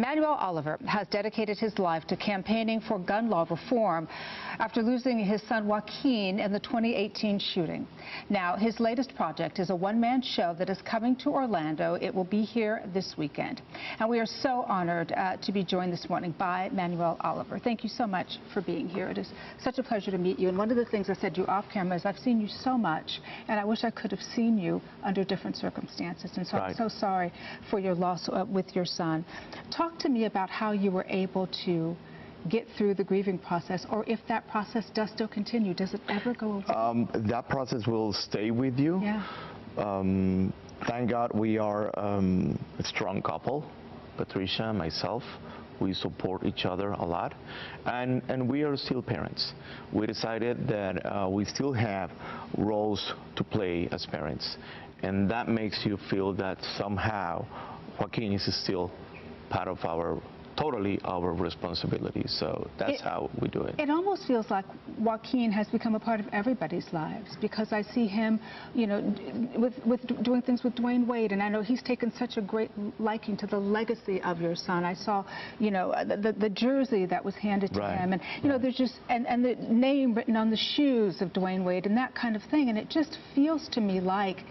Manuel Oliver has dedicated his life to campaigning for gun law reform after losing his son Joaquin in the 2018 shooting. Now, his latest project is a one-man show that is coming to Orlando. It will be here this weekend. And we are so honored to be joined this morning by Manuel Oliver. Thank you so much for being here. It is such a pleasure to meet you. And one of the things I said to you off camera is I've seen you so much, and I wish I could have seen you under different circumstances. And so I'm so sorry for your loss with your son. Talk to me about how you were able to get through the grieving process, or if that process does still continue. Does it ever go away? That process will stay with you. Yeah. Thank God we are a strong couple, Patricia and myself. We support each other a lot, and we are still parents. We decided that we still have roles to play as parents, and that makes you feel that somehow Joaquin is still part of totally our responsibility. So that's how we do it. It almost feels like Joaquin has become a part of everybody's lives, because I see him, you know, with doing things with Dwayne Wade, and I know he's taken such a great liking to the legacy of your son. I saw, you know, the jersey that was handed to him, and you know, there's just and the name written on the shoes of Dwayne Wade and that kind of thing, and it just feels to me like,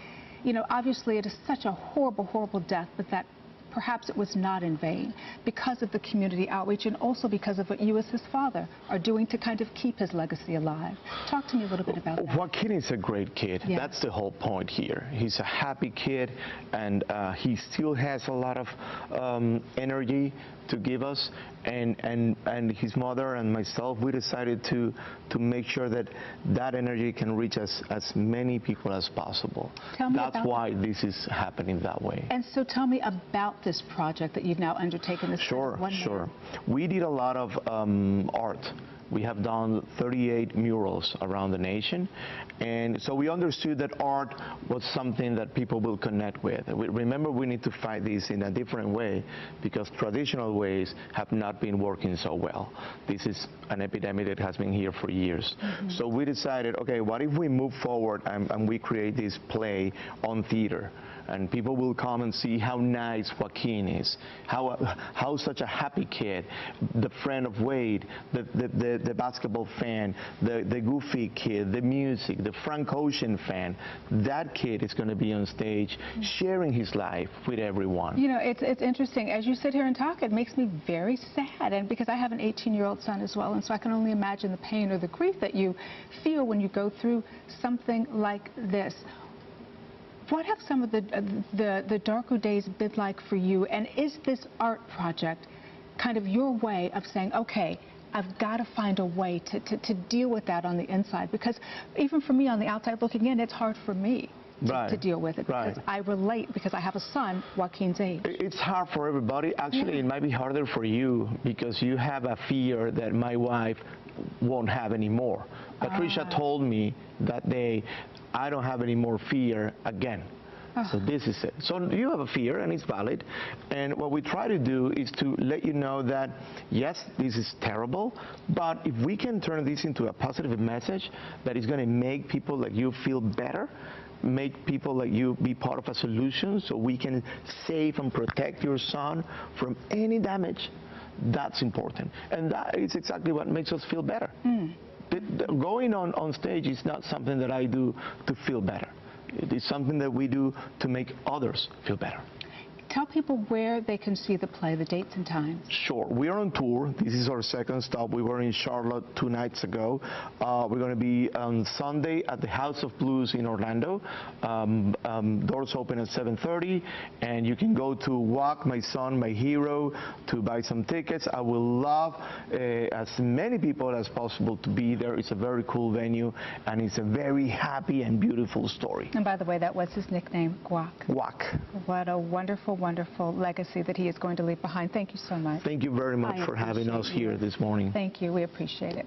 you know, obviously it is such a horrible, horrible death, but that perhaps it was not in vain because of the community outreach and also because of what you as his father are doing to kind of keep his legacy alive. Talk to me a little bit about that. Joaquin is a great kid. Yeah. That's the whole point here. He's a happy kid, and he still has a lot of energy to give us, and his mother and myself, we decided to make sure that that energy can reach as many people as possible. That's why this is happening that way. And so tell me about this project that you've now undertaken. This Sure. We did a lot of art. We have done 38 murals around the nation, and so we understood that art was something that people will connect with. Remember, we need to fight this in a different way, because traditional ways have not been working so well. This is an epidemic that has been here for years. So we decided, okay, what if we move forward and we create this play on theater? And people will come and see how nice Joaquin is, how such a happy kid, the friend of Wade, the basketball fan, the goofy kid, the music, the Frank Ocean fan. That kid is going to be on stage sharing his life with everyone. You know, it's interesting. As you sit here and talk, it makes me very sad, and because I have an 18-year-old son as well, and so I can only imagine the pain or the grief that you feel when you go through something like this. What have some of the darker days been like for you, and is this art project kind of your way of saying, okay, I've got to find a way to deal with that on the inside? Because even for me on the outside looking in, it's hard for me to deal with it, because I relate, because I have a son Joaquin's age. It's hard for everybody. Actually, it might be harder for you because you have a fear that my wife won't have anymore. Patricia told me that day, I don't have any more fear again. So this is it. So you have a fear, and it's valid. And what we try to do is to let you know that, yes, this is terrible, but if we can turn this into a positive message that is going to make people like you feel better, make people like you be part of a solution so we can save and protect your son from any damage, that's important. And that is exactly what makes us feel better. Going on stage is not something that I do to feel better. It is something that we do to make others feel better. Tell people where they can see the play, the dates and times. Sure. We are on tour. This is our second stop. We were in Charlotte 2 nights ago. We're going to be on Sunday at the House of Blues in Orlando. Doors open at 7:30, and you can go to Guac My Son, My Hero, to buy some tickets. I will love as many people as possible to be there. It's a very cool venue, and it's a very happy and beautiful story. And by the way, that was his nickname, Guac. Guac. What a wonderful, wonderful legacy that he is going to leave behind. Thank you so much. Thank you very much for having us here this morning. Thank you. We appreciate it.